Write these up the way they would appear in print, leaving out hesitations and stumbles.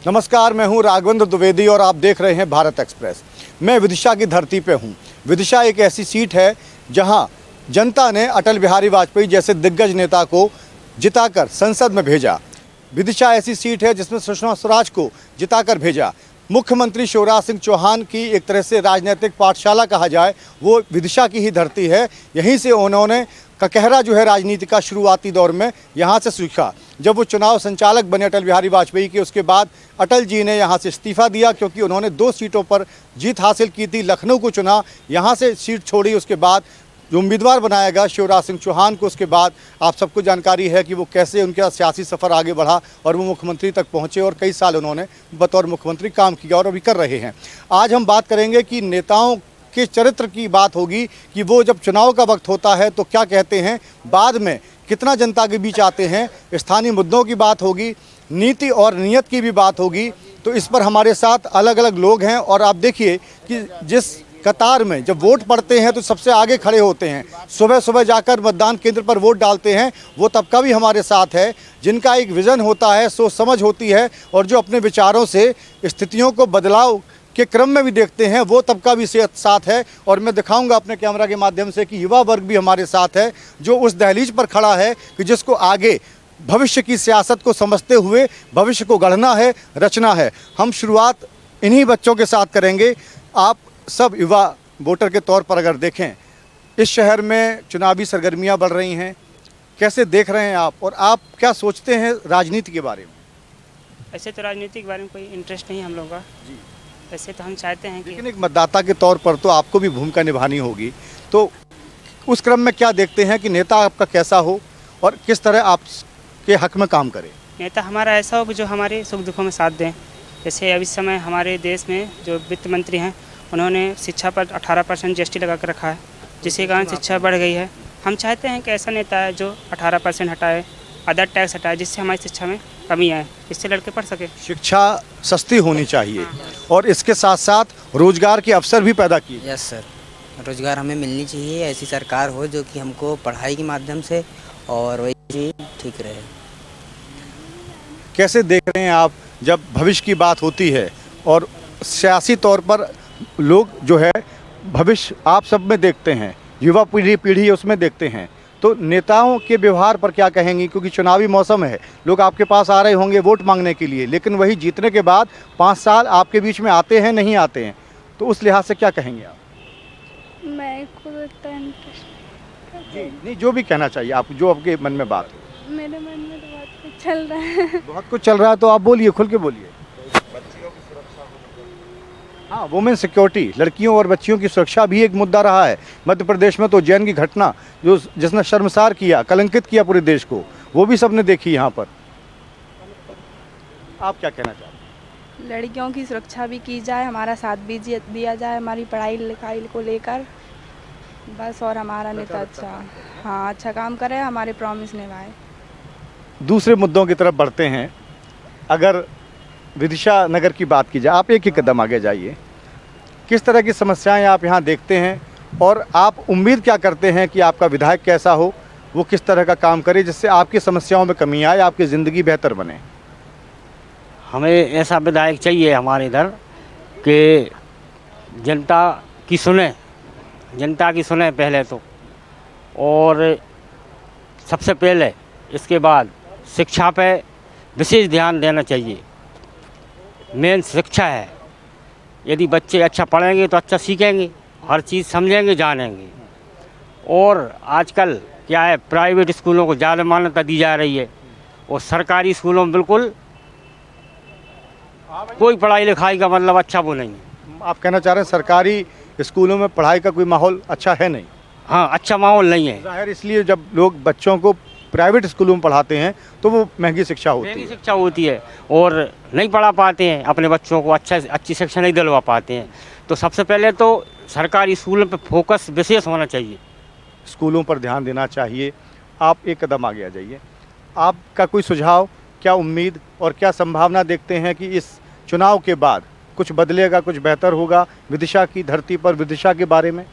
नमस्कार, मैं हूं राघवेंद्र द्विवेदी और आप देख रहे हैं भारत एक्सप्रेस। मैं विदिशा की धरती पे हूं। विदिशा एक ऐसी सीट है जहां जनता ने अटल बिहारी वाजपेयी जैसे दिग्गज नेता को जिताकर संसद में भेजा। विदिशा ऐसी सीट है जिसमें सुषमा स्वराज को जिताकर भेजा। मुख्यमंत्री शिवराज सिंह चौहान की एक तरह से राजनीतिक पाठशाला कहा जाए, वो विदिशा की ही धरती है। यहीं से उन्होंने ककहरा जो है राजनीति का शुरुआती दौर में यहाँ से सीखा। जब वो चुनाव संचालक बने अटल बिहारी वाजपेयी के, उसके बाद अटल जी ने यहाँ से इस्तीफा दिया क्योंकि उन्होंने 2 सीटों पर जीत हासिल की थी। लखनऊ को चुना, यहाँ से सीट छोड़ी। उसके बाद जो उम्मीदवार बनाया गया शिवराज सिंह चौहान को, उसके बाद आप सबको जानकारी है कि वो कैसे उनका सियासी सफ़र आगे बढ़ा और वो मुख्यमंत्री तक पहुँचे और कई साल उन्होंने बतौर मुख्यमंत्री काम किया और अभी कर रहे हैं। आज हम बात करेंगे कि नेताओं के चरित्र की बात होगी कि वो जब चुनाव का वक्त होता है तो क्या कहते हैं, बाद में कितना जनता के बीच आते हैं। स्थानीय मुद्दों की बात होगी, नीति और नीयत की भी बात होगी। तो इस पर हमारे साथ अलग अलग लोग हैं और आप देखिए कि जिस कतार में जब वोट पड़ते हैं तो सबसे आगे खड़े होते हैं, सुबह सुबह जाकर मतदान केंद्र पर वोट डालते हैं, वो तबका भी हमारे साथ है जिनका एक विज़न होता है, सोच समझ होती है और जो अपने विचारों से स्थितियों को बदलाव के क्रम में भी देखते हैं, वो तबका भी साथ है। और मैं दिखाऊंगा अपने कैमरा के माध्यम से कि युवा वर्ग भी हमारे साथ है जो उस दहलीज पर खड़ा है कि जिसको आगे भविष्य की सियासत को समझते हुए भविष्य को गढ़ना है, रचना है। हम शुरुआत इन्हीं बच्चों के साथ करेंगे। आप सब युवा वोटर के तौर पर अगर देखें, इस शहर में चुनावी सरगर्मियां बढ़ रही हैं, कैसे देख रहे हैं आप और आप क्या सोचते हैं राजनीति के बारे में? ऐसे तो राजनीति के बारे में कोई इंटरेस्ट नहीं है हम लोगों का जी। वैसे तो हम चाहते हैं कि, लेकिन एक मतदाता के तौर पर तो आपको भी भूमिका निभानी होगी, तो उस क्रम में क्या देखते हैं कि नेता आपका कैसा हो और किस तरह आपके हक में काम करे? नेता हमारा ऐसा हो कि जो हमारे सुख दुखों में साथ दें। जैसे अभी समय हमारे देश में जो वित्त मंत्री हैं, उन्होंने शिक्षा पर 18% GST लगा कर रखा है, जिसके कारण शिक्षा बढ़ गई है। हम चाहते हैं कि ऐसा नेता है जो 18% हटाए, अदर टैक्स हटाए, जिससे हमारी शिक्षा में कमी आए, जिससे लड़के पढ़ सके। शिक्षा सस्ती होनी चाहिए और इसके साथ साथ रोजगार के अवसर भी पैदा किए। यस सर, रोजगार हमें मिलनी चाहिए। ऐसी सरकार हो जो कि हमको पढ़ाई के माध्यम से और वही ठीक रहे। कैसे देख रहे हैं आप जब भविष्य की बात होती है और सियासी तौर पर लोग जो है भविष्य आप सब में देखते हैं, युवा पीढ़ी उसमें देखते हैं, तो नेताओं के व्यवहार पर क्या कहेंगी? क्योंकि चुनावी मौसम है, लोग आपके पास आ रहे होंगे वोट मांगने के लिए, लेकिन वही जीतने के बाद 5 साल आपके बीच में आते हैं नहीं आते हैं, तो उस लिहाज से क्या कहेंगे आप? मैं खुद इतना इंटरेस्ट जी नहीं, जो भी कहना चाहिए आप, जो आपके मन में बात हो। मेरे मन में तो बहुत कुछ चल रहा है। बहुत कुछ चल रहा है तो आप बोलिए, खुल के बोलिए। हाँ, वुमेन सिक्योरिटी, लड़कियों और बच्चियों की सुरक्षा भी एक मुद्दा रहा है। मध्य प्रदेश में तो जैन की घटना जो जिसने शर्मसार किया, कलंकित किया पूरे देश को, वो भी सबने देखी यहाँ पर। आप क्या कहना चाहते हैं? लड़कियों की सुरक्षा भी की जाए, हमारा साथ भी दिया जाए हमारी पढ़ाई लिखाई को लेकर, बस। और हमारा नेता अच्छा काम करे, हमारे प्रॉमिस निभाए। दूसरे मुद्दों की तरफ बढ़ते हैं। अगर विदिशा नगर की बात की जाए, आप एक ही कदम आगे जाइए। किस तरह की समस्याएं आप यहाँ देखते हैं और आप उम्मीद क्या करते हैं कि आपका विधायक कैसा हो, वो किस तरह का काम करे जिससे आपकी समस्याओं में कमी आए, आपकी ज़िंदगी बेहतर बने? हमें ऐसा विधायक चाहिए हमारे इधर कि जनता की सुने पहले तो, और सबसे पहले इसके बाद शिक्षा पे विशेष ध्यान देना चाहिए। मेन शिक्षा है। यदि बच्चे अच्छा पढ़ेंगे तो अच्छा सीखेंगे, हर चीज़ समझेंगे, जानेंगे। और आजकल क्या है, प्राइवेट स्कूलों को ज़्यादा मान्यता दी जा रही है और सरकारी स्कूलों में बिल्कुल कोई पढ़ाई लिखाई का मतलब अच्छा वो नहीं है। आप कहना चाह रहे हैं सरकारी स्कूलों में पढ़ाई का कोई माहौल अच्छा है नहीं? हाँ, अच्छा माहौल नहीं है। जाहिर, इसलिए जब लोग बच्चों को प्राइवेट स्कूलों में पढ़ाते हैं तो वो महंगी शिक्षा होती है और नहीं पढ़ा पाते हैं, अपने बच्चों को अच्छी शिक्षा नहीं दिलवा पाते हैं। तो सबसे पहले तो सरकारी स्कूलों पे फोकस विशेष होना चाहिए, स्कूलों पर ध्यान देना चाहिए। आप एक कदम आगे आ जाइए। आपका कोई सुझाव, क्या उम्मीद और क्या संभावना देखते हैं कि इस चुनाव के बाद कुछ बदलेगा, कुछ बेहतर होगा विदिशा की धरती पर, विदिशा के बारे में?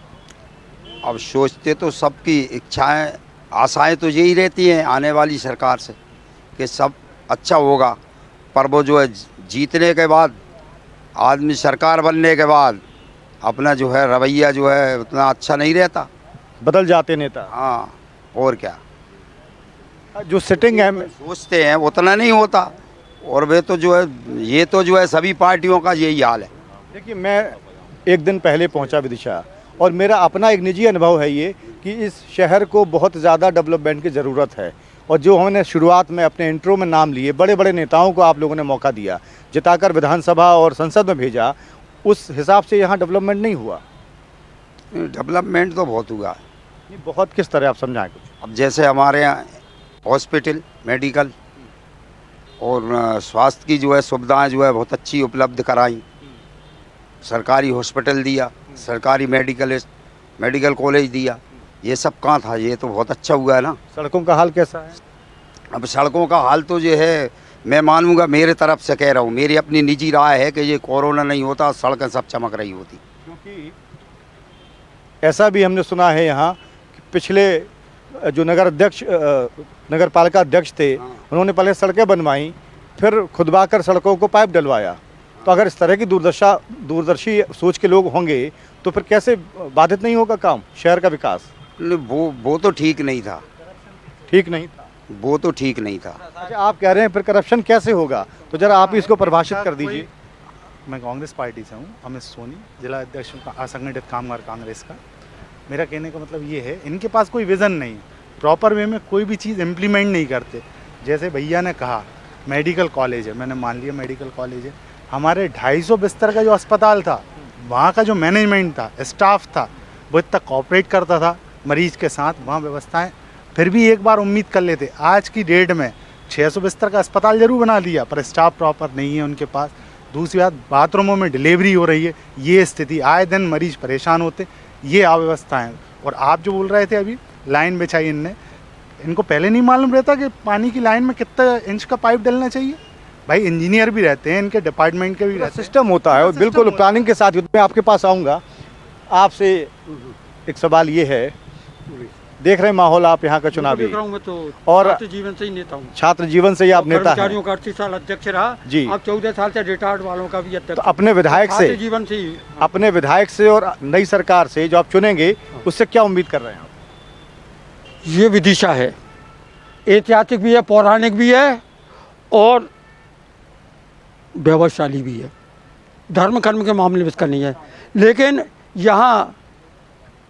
अब सोचते तो सबकी इच्छाएं आशाएं तो यही रहती हैं आने वाली सरकार से कि सब अच्छा होगा, पर वो जो है जीतने के बाद आदमी सरकार बनने के बाद अपना जो है रवैया जो है उतना अच्छा नहीं रहता, बदल जाते नेता। हाँ और क्या, जो सिटिंग है, सोचते हैं उतना नहीं होता। और वे तो जो है ये तो जो है सभी पार्टियों का यही हाल है। देखिए मैं एक दिन पहले पहुंचा विदिशा और मेरा अपना एक निजी अनुभव है ये कि इस शहर को बहुत ज़्यादा डेवलपमेंट की ज़रूरत है। और जो हमने शुरुआत में अपने इंट्रो में नाम लिए, बड़े बड़े नेताओं को आप लोगों ने मौका दिया, जिताकर विधानसभा और संसद में भेजा, उस हिसाब से यहाँ डेवलपमेंट नहीं हुआ। डेवलपमेंट तो बहुत हुआ है। ये बहुत किस तरह, आप समझाएं कुछ। अब जैसे हमारे यहाँ हॉस्पिटल, मेडिकल और स्वास्थ्य की जो है सुविधाएं जो है बहुत अच्छी उपलब्ध कराई। सरकारी हॉस्पिटल दिया, सरकारी मेडिकल कॉलेज दिया, ये सब कहाँ था? ये तो बहुत अच्छा हुआ है ना। सड़कों का हाल कैसा है? अब सड़कों का हाल तो जो है मैं मानूंगा, मेरे तरफ से कह रहा हूँ, मेरी अपनी निजी राय है कि ये कोरोना नहीं होता सड़कें सब चमक रही होती। क्योंकि ऐसा भी हमने सुना है यहाँ कि पिछले जो नगर पालिका अध्यक्ष थे, उन्होंने पहले सड़कें बनवाई, फिर खुदवाकर सड़कों को पाइप डलवाया। तो अगर इस तरह की दूरदर्शी सोच के लोग होंगे तो फिर कैसे बाधित नहीं होगा काम, शहर का विकास? वो तो ठीक नहीं था, ठीक नहीं था, वो तो ठीक नहीं था। अच्छा, आप कह रहे हैं फिर करप्शन कैसे होगा, तो जरा आप इसको परिभाषित कर दीजिए। मैं कांग्रेस पार्टी से हूँ, अमित सोनी, जिला अध्यक्ष हूँ असंगठित कामगार कांग्रेस का। मेरा कहने का मतलब ये है, इनके पास कोई विज़न नहीं, प्रॉपर वे में कोई भी चीज़ इम्प्लीमेंट नहीं करते। जैसे भैया ने कहा मेडिकल कॉलेज है, मैंने मान लिया मेडिकल कॉलेज है। हमारे 250 बिस्तर का जो अस्पताल था, वहाँ का जो मैनेजमेंट था, स्टाफ था, वो इतना कॉपरेट करता था मरीज के साथ, वहाँ व्यवस्थाएं, फिर भी एक बार उम्मीद कर लेते। आज की डेट में 600 बिस्तर का अस्पताल जरूर बना लिया, पर स्टाफ प्रॉपर नहीं है उनके पास। दूसरी बात, बाथरूमों में डिलीवरी हो रही है, ये स्थिति, आए दिन मरीज परेशान होते, ये अव्यवस्था है। और आप जो बोल रहे थे अभी लाइन बिछाई इनको पहले नहीं मालूम रहता कि पानी की लाइन में कितना इंच का पाइप डलना चाहिए? भाई इंजीनियर भी रहते हैं, इनके डिपार्टमेंट के भी रहते हैं, सिस्टम होता है, और बिल्कुल प्लानिंग के साथ। मैं आपके पास आऊँगा। आपसे एक सवाल ये है, देख रहे हैं माहौल आप यहाँ का चुनावी, मैं तो और छात्र जीवन से ही नेता हूँ। छात्र जीवन से ही आप नेता हैं। कर्मचारियों का 38 साल अध्यक्ष रहा जी। अब 14 साल से रिटायर्ड वालों का भी अध्यक्ष। तो अपने विधायक से, छात्र जीवन से ही, अपने विधायक से और नई सरकार से जो आप चुनेंगे, उससे क्या उम्मीद कर रहे हैं आप? ये विदिशा है, ऐतिहासिक भी है, पौराणिक भी है और वैभवशाली भी है। धर्म कर्म के मामले में इसका नहीं है, लेकिन यहाँ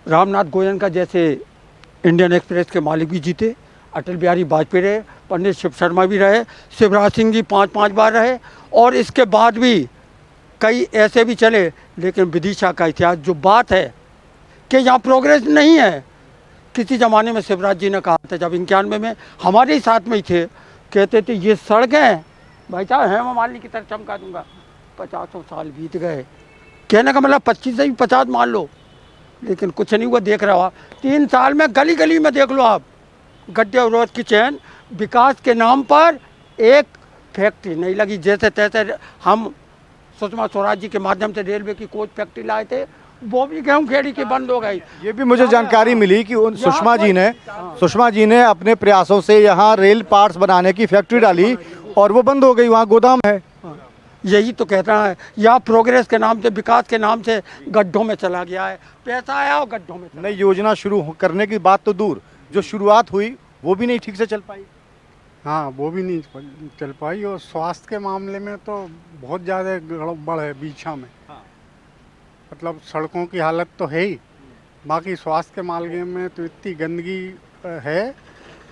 रामनाथ गोयन का जैसे इंडियन एक्सप्रेस के मालिक भी जीते, अटल बिहारी वाजपेयी रहे, पंडित शिव शर्मा भी रहे, शिवराज सिंह जी 5 बार रहे, और इसके बाद भी कई ऐसे भी चले। लेकिन विदिशा का इतिहास जो बात है कि यहाँ प्रोग्रेस नहीं है। किसी ज़माने में शिवराज जी ने कहा था, जब 91 में हमारे ही साथ में ही थे, कहते थे ये सड़कें भाई साहब हेमा मालिनी की तरह चमका दूंगा। 50 साल बीत गए, कहने का मतलब 25 से भी 50 मान लो, लेकिन कुछ नहीं हुआ। देख रहा हो आप, 3 साल में गली गली में देख लो आप, गड्ढे अवरोध की चैन। विकास के नाम पर एक फैक्ट्री नहीं लगी। जैसे तैसे हम सुषमा स्वराज जी के माध्यम से रेलवे की कोच फैक्ट्री लाए थे, वो भी गेहूँ खेड़ी की बंद हो गई। ये भी मुझे जानकारी मिली कि उन सुषमा जी ने अपने प्रयासों से यहाँ रेल पार्ट्स बनाने की फैक्ट्री डाली और वो बंद हो गई, वहाँ गोदाम है। यही तो कहता है, यहाँ प्रोग्रेस के नाम से, विकास के नाम से गड्ढों में चला गया है। पैसा आया और गड्ढों में। नई योजना शुरू करने की बात तो दूर, जो शुरुआत हुई वो भी नहीं ठीक से चल पाई। हाँ, वो भी नहीं चल पाई। और स्वास्थ्य के मामले में तो बहुत ज़्यादा गड़बड़ है बीछा में। मतलब सड़कों की हालत तो है ही, बाकी स्वास्थ्य के मामले में तो इतनी गंदगी है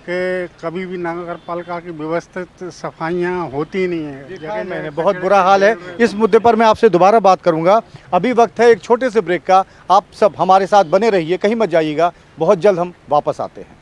कि कभी भी नगर पालिका की व्यवस्थित सफाइयाँ होती नहीं है। मैंने बहुत बुरा हाल है। इस मुद्दे पर मैं आपसे दोबारा बात करूंगा। अभी वक्त है एक छोटे से ब्रेक का। आप सब हमारे साथ बने रहिए, कहीं मत जाइएगा, बहुत जल्द हम वापस आते हैं।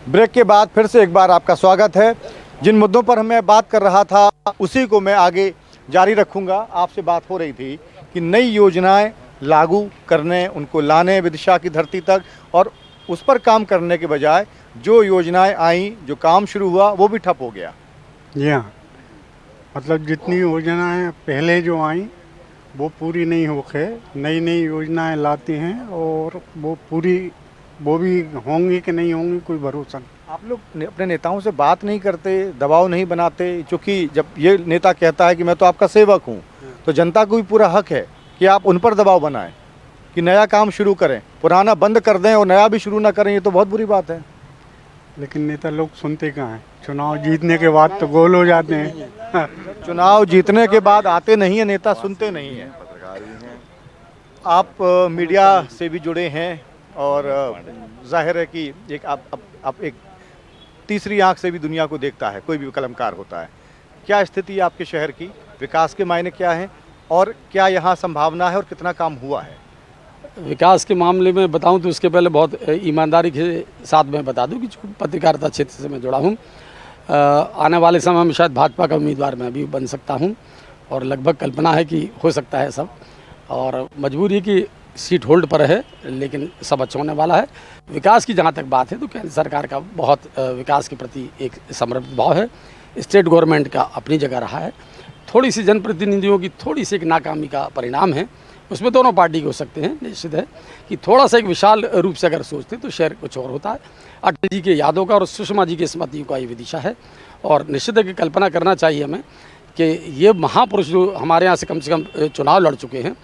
ब्रेक के बाद फिर से एक बार आपका स्वागत है। जिन मुद्दों पर मैं बात कर रहा था उसी को मैं आगे जारी रखूंगा। आपसे बात हो रही थी कि नई योजनाएं लागू करने, उनको लाने विदिशा की धरती तक, और उस पर काम करने के बजाय जो योजनाएं आई, जो काम शुरू हुआ, वो भी ठप हो गया। जी हाँ, मतलब जितनी योजनाएं पहले जो आई वो पूरी नहीं होके नई नई योजनाएं लाते हैं और वो भी होंगी कि नहीं होंगी कोई भरोसा नहीं। आप लोग अपने नेताओं से बात नहीं करते, दबाव नहीं बनाते? क्योंकि जब ये नेता कहता है कि मैं तो आपका सेवक हूँ, तो जनता को भी पूरा हक है कि आप उन पर दबाव बनाएं कि नया काम शुरू करें, पुराना बंद कर दें और नया भी शुरू ना करें। ये तो बहुत बुरी बात है। लेकिन नेता लोग सुनते कहाँ हैं? चुनाव जीतने के बाद तो गोल हो जाते हैं। चुनाव जीतने के बाद आते नहीं है नेता, सुनते नहीं है। आप मीडिया से भी जुड़े हैं और जाहिर है कि एक आप एक तीसरी आंख से भी दुनिया को देखता है, कोई भी कलमकार होता है। क्या स्थिति है आपके शहर की? विकास के मायने क्या हैं और क्या यहाँ संभावना है और कितना काम हुआ है? विकास के मामले में बताऊं तो उसके पहले बहुत ईमानदारी के साथ मैं बता दूं कि पत्रकारिता क्षेत्र से मैं जुड़ा हूं। आने वाले समय में शायद भाजपा का उम्मीदवार मैं भी बन सकता हूं और लगभग कल्पना है कि हो सकता है सब, और मजबूरी है कि सीट होल्ड पर है, लेकिन सब अच्छा होने वाला है। विकास की जहां तक बात है तो केंद्र सरकार का बहुत विकास के प्रति एक समर्पित भाव है। स्टेट गवर्नमेंट का अपनी जगह रहा है। थोड़ी सी जनप्रतिनिधियों की थोड़ी सी एक नाकामी का परिणाम है, उसमें दोनों पार्टी के हो सकते हैं। निश्चित है कि थोड़ा सा एक विशाल रूप से अगर सोचते तो शहर कुछ और होता है। अटल जी के यादों का और सुषमा जी के स्मृतियों का ये विदिशा है, और निश्चित है कि कल्पना करना चाहिए हमें कि ये महापुरुष जो हमारे यहाँ से कम चुनाव लड़ चुके हैं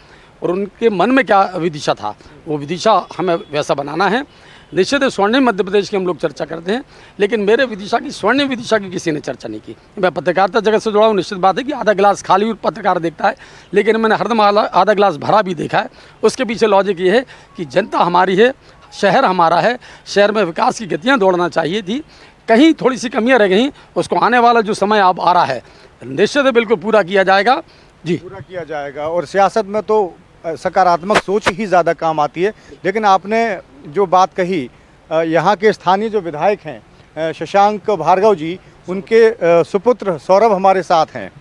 और उनके मन में क्या विदिशा था, वो विदिशा हमें वैसा बनाना है। निश्चित है स्वर्णिम मध्य प्रदेश की हम लोग चर्चा करते हैं, लेकिन मेरे विदिशा की, स्वर्णिम विदिशा की किसी ने चर्चा नहीं की। मैं पत्रकारिता जगत से जुड़ा हूँ। निश्चित बात है कि आधा गिलास खाली पत्रकार देखता है, लेकिन मैंने हरदम आधा गिलास भरा भी देखा है। उसके पीछे लॉजिक ये है कि जनता हमारी है, शहर हमारा है, शहर में विकास की गतियाँ दौड़ना चाहिए थी, कहीं थोड़ी सी कमियाँ रह गई, उसको आने वाला जो समय अब आ रहा है निश्चित है बिल्कुल पूरा किया जाएगा जी, पूरा किया जाएगा। और सियासत में तो सकारात्मक सोच ही ज़्यादा काम आती है। लेकिन आपने जो बात कही, यहाँ के स्थानीय जो विधायक हैं शशांक भार्गव जी, उनके सुपुत्र सौरभ हमारे साथ हैं।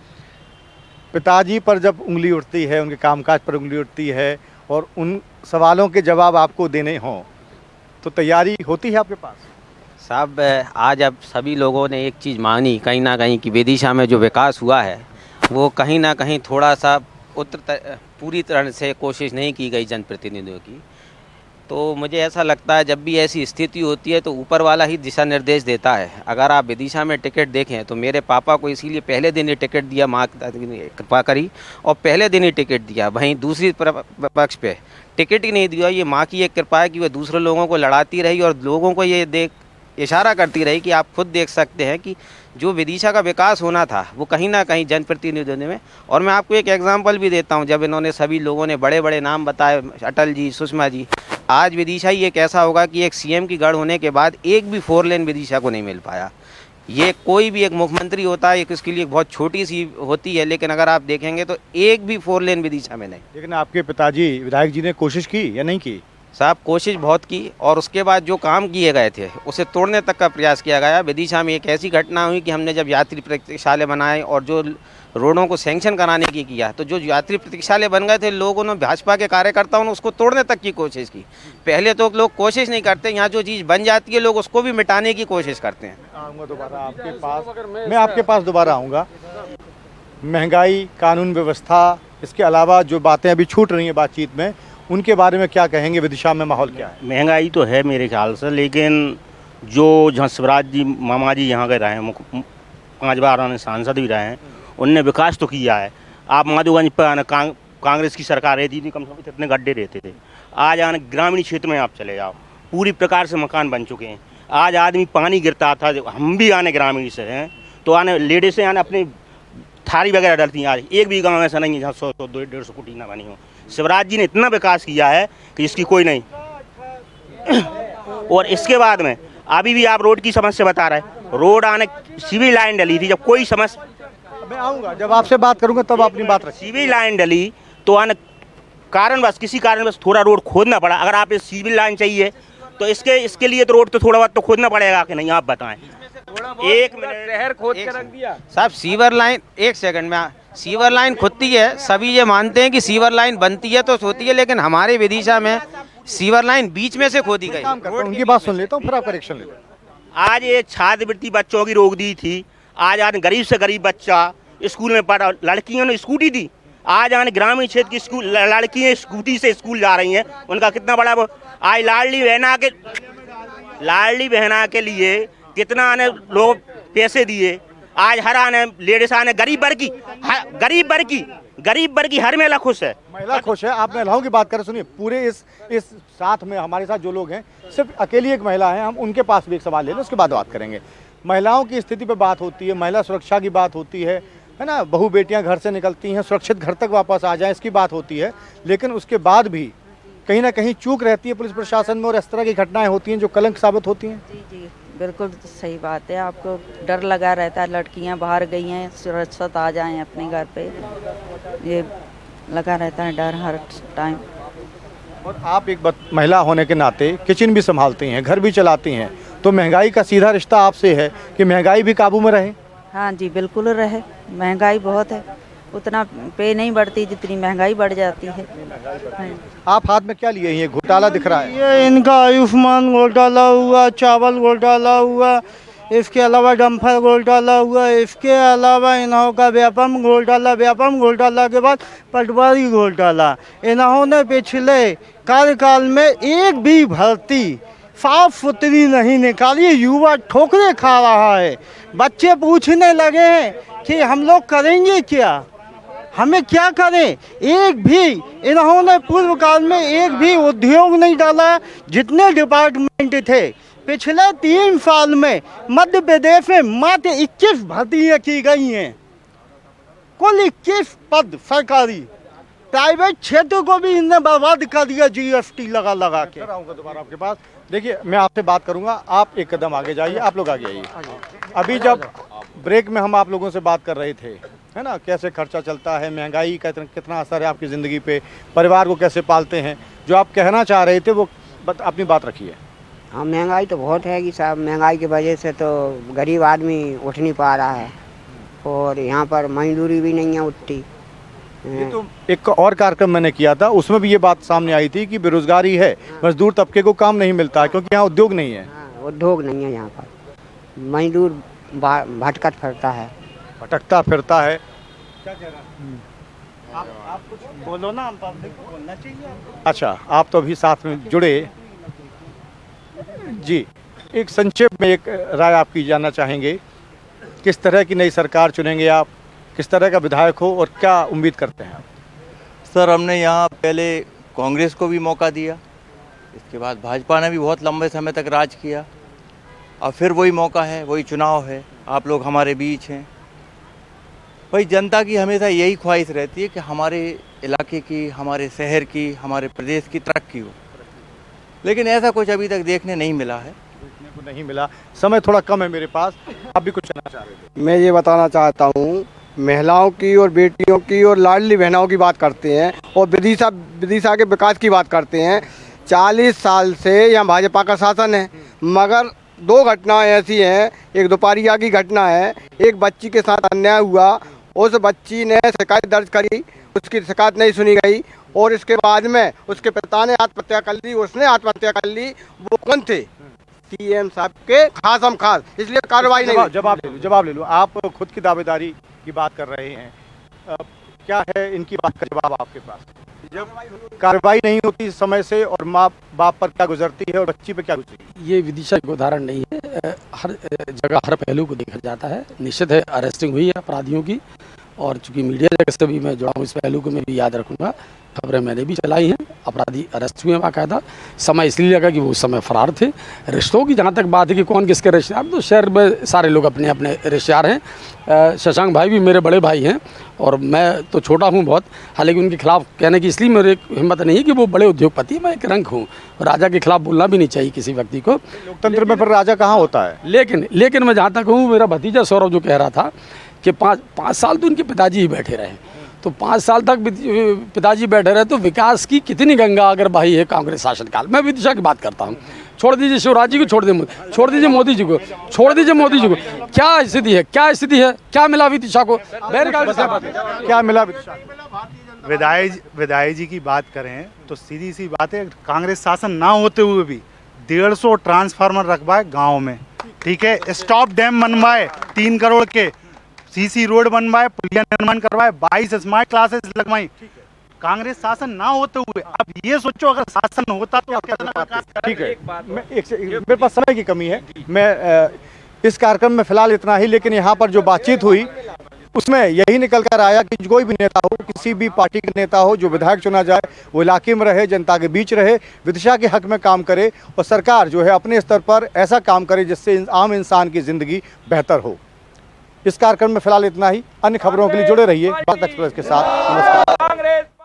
पिताजी पर जब उंगली उठती है, उनके कामकाज पर उंगली उठती है और उन सवालों के जवाब आपको देने हों तो तैयारी होती है आपके पास? साहब, आज अब सभी लोगों ने एक चीज़ मानी कहीं ना कहीं कि विदिशा में जो विकास हुआ है वो कहीं ना कहीं थोड़ा सा पूरी तरह से कोशिश नहीं की गई जनप्रतिनिधियों की। तो मुझे ऐसा लगता है जब भी ऐसी स्थिति होती है तो ऊपर वाला ही दिशा निर्देश देता है। अगर आप विदिशा में टिकट देखें तो मेरे पापा को इसीलिए पहले दिन ही टिकट दिया, माँ ने कृपा करी और पहले दिन ही टिकट दिया। वहीं दूसरी पक्ष पे टिकट ही नहीं दिया, ये माँ की एक कृपा है कि वह दूसरे लोगों को लड़ाती रही और लोगों को ये इशारा करती रही कि आप खुद देख सकते हैं कि जो विदिशा का विकास होना था वो कहीं ना कहीं जनप्रतिनिधियों में। और मैं आपको एक एग्जांपल भी देता हूं, जब इन्होंने सभी लोगों ने बड़े बड़े नाम बताए, अटल जी, सुषमा जी, आज विदिशा ही एक ऐसा होगा कि एक सीएम की गढ़ होने के बाद एक भी 4 लेन विदिशा को नहीं मिल पाया। ये कोई भी एक मुख्यमंत्री होता है, इसके लिए बहुत छोटी सी होती है, लेकिन अगर आप देखेंगे तो एक भी 4 लेन विदिशा में नहीं। लेकिन आपके पिताजी विधायक जी ने कोशिश की या नहीं की? साहब, कोशिश बहुत की और उसके बाद जो काम किए गए थे उसे तोड़ने तक का प्रयास किया गया। विदिशा में एक ऐसी घटना हुई कि हमने जब यात्री प्रतीक्षालय बनाए और जो रोडों को सैंक्शन कराने की किया, तो जो यात्री प्रतीक्षालय बन गए थे, लोगों ने, भाजपा के कार्यकर्ताओं ने उसको तोड़ने तक की कोशिश की। पहले तो लोग कोशिश नहीं करते, यहाँ जो चीज़ बन जाती है लोग उसको भी मिटाने की कोशिश करते हैं। आऊँगा दोबारा आपके पास, मैं आपके पास दोबारा आऊँगा। महंगाई, कानून व्यवस्था, इसके अलावा जो बातें अभी छूट रही हैं बातचीत में, उनके बारे में क्या कहेंगे? विदिशा में माहौल क्या है? महंगाई तो है मेरे ख्याल से, लेकिन जो हंसराज जी मामा जी यहाँ के रहे हैं, 5 बार उन्होंने सांसद भी रहे हैं, उनने विकास तो किया है। आप माधोगंज पर कांग्रेस की सरकार रहती थी, कम से कम इतने गड्ढे रहते थे। आज आने ग्रामीण क्षेत्र में आप चले जाओ, पूरी प्रकार से मकान बन चुके हैं। आज आदमी पानी गिरता था, हम भी आने ग्रामीण से हैं, तो आने लेडीज़ आने अपने थारी वगैरह डालती हैं। आज एक भी गाँव ऐसा नहीं है जहाँ 100-150 फुट ना बनी हो। शिवराज जी ने इतना विकास किया है कि इसकी कोई नहीं। और इसके बाद में अभी भी आप रोड की समस्या बता रहे हैं, रोड आने सिविल लाइन डली थी, जब कोई समस्या, मैं आऊँगा जब आपसे बात करूँगा तब अपनी बात रखिए। सिविल लाइन डली तो आने कारणवश, किसी कारणवश थोड़ा रोड खोदना पड़ा। अगर आप इस सिविल लाइन चाहिए तो इसके लिए तो रोड तो थोड़ा बहुत तो खोदना पड़ेगा कि नहीं, आप बताएं। एक मिनट, शहर खोद के रख दिया साहब। सीवर लाइन, एक सेकंड में, सीवर लाइन खुदती है, सभी ये मानते हैं कि सीवर लाइन बनती है तो होती है, लेकिन हमारे विदिशा में सीवर लाइन बीच में से खोदी गई। उनकी बात सुन लेता हूँ, फिर आपका रिएक्शन लेता हूँ। आज ये छात्रवृत्ति बच्चों की रोक दी थी। आज गरीब से गरीब बच्चा स्कूल में पढ़ा, लड़कियों ने स्कूटी दी। आज आने ग्रामीण क्षेत्र की स्कूल लड़कियाँ स्कूटी से स्कूल जा रही हैं, उनका कितना बड़ा वो आज लाडली बहना के लिए कितना आने लोग पैसे दिए। आज हर आने लेडीज आने गरीब वर्ग की हर महिला खुश है। महिला खुश है। आप महिलाओं की बात करें, सुनिए, पूरे इस साथ में हमारे साथ जो लोग हैं सिर्फ अकेली एक महिला है। हम उनके पास भी एक सवाल ले लें, उसके बाद बात करेंगे। महिलाओं की स्थिति पर बात होती है, महिला सुरक्षा की बात होती है ना। बहू बेटियां घर से निकलती हैं, सुरक्षित घर तक वापस आ जाएं, इसकी बात होती है। लेकिन उसके बाद भी कहीं ना कहीं चूक रहती है पुलिस प्रशासन में, और इस तरह की घटनाएं होती हैं जो कलंक साबित होती हैं। जी जी बिल्कुल सही बात है। आपको डर लगा रहता है, लड़कियां बाहर गई हैं, सुरक्षित आ जाएं अपने घर पे, ये लगा रहता है डर हर टाइम। और आप एक महिला होने के नाते किचन भी संभालती हैं, घर भी चलाती हैं, तो महंगाई का सीधा रिश्ता आपसे है कि महंगाई भी काबू में रहे। हाँ जी बिल्कुल रहे। महंगाई बहुत है, उतना पे नहीं बढ़ती जितनी महंगाई बढ़ जाती है। आप हाथ में क्या लिए? ये घोटाला दिख रहा है। ये इनका आयुष्मान घोटाला हुआ, चावल घोटाला हुआ, इसके अलावा डम्फर घोटाला हुआ, इसके अलावा इन्हों का व्यापम घोटाला के बाद पटवारी घोटाला। इन्होंने पिछले कार्यकाल में एक भी भर्ती साफ सुथरी नहीं निकाली। युवा ठोकरे खा रहा है, बच्चे पूछने लगे हैं कि हम लोग करेंगे क्या, हमें क्या करें। एक भी इन्होंने पूर्व काल में एक भी उद्योग नहीं डाला। जितने डिपार्टमेंट थे पिछले 3 साल में मध्य प्रदेश में मात्र 21 भर्तियाँ की गई हैं, कुल 21 पद सरकारी। प्राइवेट क्षेत्र को भी इनने बर्बाद कर दिया जीएसटी लगा के। आऊँगा दोबारा आपके पास। देखिए, मैं आपसे बात करूंगा, आप एक कदम आगे जाइए, आप लोग आगे आइए। अभी जब ब्रेक में हम आप लोगों से बात कर रहे थे, है ना, कैसे खर्चा चलता है, महंगाई का कितना असर है आपकी ज़िंदगी पे, परिवार को कैसे पालते हैं, जो आप कहना चाह रहे थे वो अपनी बात रखिए। हाँ, महंगाई तो बहुत है कि साहब, महंगाई की वजह से तो गरीब आदमी उठ नहीं पा रहा है, और यहाँ पर मजदूरी भी नहीं है उठती। ये तो एक और कार्यक्रम मैंने किया था, उसमें भी ये बात सामने आई थी कि बेरोजगारी है, मजदूर तबके को काम नहीं मिलता है क्योंकि यहाँ उद्योग नहीं है। उद्योग नहीं है यहाँ पर, मजदूर भटकता फिरता है। क्या कह रहा है? आप कुछ बोलो ना, हम पब्लिक को बोलना चाहिए। अच्छा, आप तो अभी साथ में जुड़े जी। एक संक्षेप में एक राय आपकी जानना चाहेंगे, किस तरह की नई सरकार चुनेंगे आप, किस तरह का विधायक हो और क्या उम्मीद करते हैं आप? सर, हमने यहाँ पहले कांग्रेस को भी मौका दिया, इसके बाद भाजपा ने भी बहुत लंबे समय तक राज किया, और फिर वही मौका है, वही चुनाव है, आप लोग हमारे बीच हैं। भाई, जनता की हमेशा यही ख्वाहिश रहती है कि हमारे इलाके की, हमारे शहर की, हमारे प्रदेश की तरक्की हो, लेकिन ऐसा कुछ अभी तक देखने नहीं मिला है। नहीं मिला। समय थोड़ा कम है मेरे पास, आप भी कुछ कहना चाह रहे थे? मैं ये बताना चाहता हूँ, महिलाओं की और बेटियों की और लाडली बहनों की बात करते हैं और विदिशा के विकास की बात करते हैं। 40 साल से यहाँ भाजपा का शासन है, मगर 2 घटनाएं ऐसी हैं। एक दोपहरिया की घटना है, एक बच्ची के साथ अन्याय हुआ, उस बच्ची ने शिकायत दर्ज करी, उसकी शिकायत नहीं सुनी गई, और इसके बाद में उसके पिता ने आत्महत्या कर ली, उसने आत्महत्या कर ली। वो कौन थे? सीएम साहब के खास, इसलिए कार्रवाई नहीं। जवाब ले लो। आप खुद की दावेदारी की बात कर रहे हैं, क्या है इनकी बात का जवाब आपके पास? जब कार्रवाई नहीं होती समय से, और माँ बाप पर क्या गुजरती है और बच्ची पर क्या गुजरती है? ये विदिशा एक उदाहरण नहीं है, हर जगह हर पहलू को देखा जाता है। निश्चित है अरेस्टिंग हुई है अपराधियों की, और चूंकि मीडिया जगत से भी मैं जुड़ा हूँ, इस पहलू को मैं भी याद रखूँगा। खबरें मैंने भी चलाई हैं, अपराधी अरेस्ट हुए हैं बाकायदा। समय इसलिए लगा कि वो उस समय फरार थे। रिश्तों की जहाँ तक बात है कि कौन किसके रिश्तेदार, तो शहर में सारे लोग अपने अपने रिश्तेदार हैं। शशांक भाई भी मेरे बड़े भाई हैं, और मैं तो छोटा हूँ बहुत, हालांकि उनके खिलाफ कहने की इसलिए मेरे हिम्मत नहीं है कि वो बड़े उद्योगपति, मैं एक रंक हूँ। राजा के खिलाफ बोलना भी नहीं चाहिए किसी व्यक्ति को। लोकतंत्र में फिर राजा कहाँ होता है? लेकिन मैं जहाँ तक हूँ, मेरा भतीजा सौरभ जो कह रहा था कि 5 साल तो उनके पिताजी ही बैठे रहे, तो 5 साल तक पिताजी बैठे रहे, तो विकास की कितनी गंगा अगर बही है कांग्रेस शासनकाल। मैं विदिशा की बात करता हूँ, छोड़ दीजिए शिवराज जी को, छोड़ दीजिए मोदी जी को, क्या स्थिति है, क्या मिला विदिशा को? क्या मिला विदिशा? विधायक जी की बात करें तो सीधी सी बात है, कांग्रेस शासन ना होते हुए भी 150 ट्रांसफार्मर रखवाए गाँव में, ठीक है, स्टॉप डैम बनवाए 3 करोड़ के, सीसी रोड बनवाए, पुलिया निर्माण करवाए, 22 स्मार्ट क्लासेस लगवाई। कांग्रेस शासन ना होते हुए अब ये सोचो अगर शासन होता तो ठीक है, मेरे पास समय की कमी है, मैं इस कार्यक्रम में फिलहाल इतना ही। लेकिन यहाँ पर जो बातचीत हुई उसमें यही निकल कर आया कि कोई भी नेता हो, किसी भी पार्टी का नेता हो, जो विधायक चुना जाए वो इलाके में रहे, जनता के बीच रहे, विदिशा के हक में काम करे और सरकार जो है अपने स्तर पर ऐसा काम करे जिससे आम इंसान की जिंदगी बेहतर हो। इस कार्यक्रम में फिलहाल इतना ही। अन्य खबरों के लिए जुड़े रहिए भारत एक्सप्रेस के साथ। नमस्कार।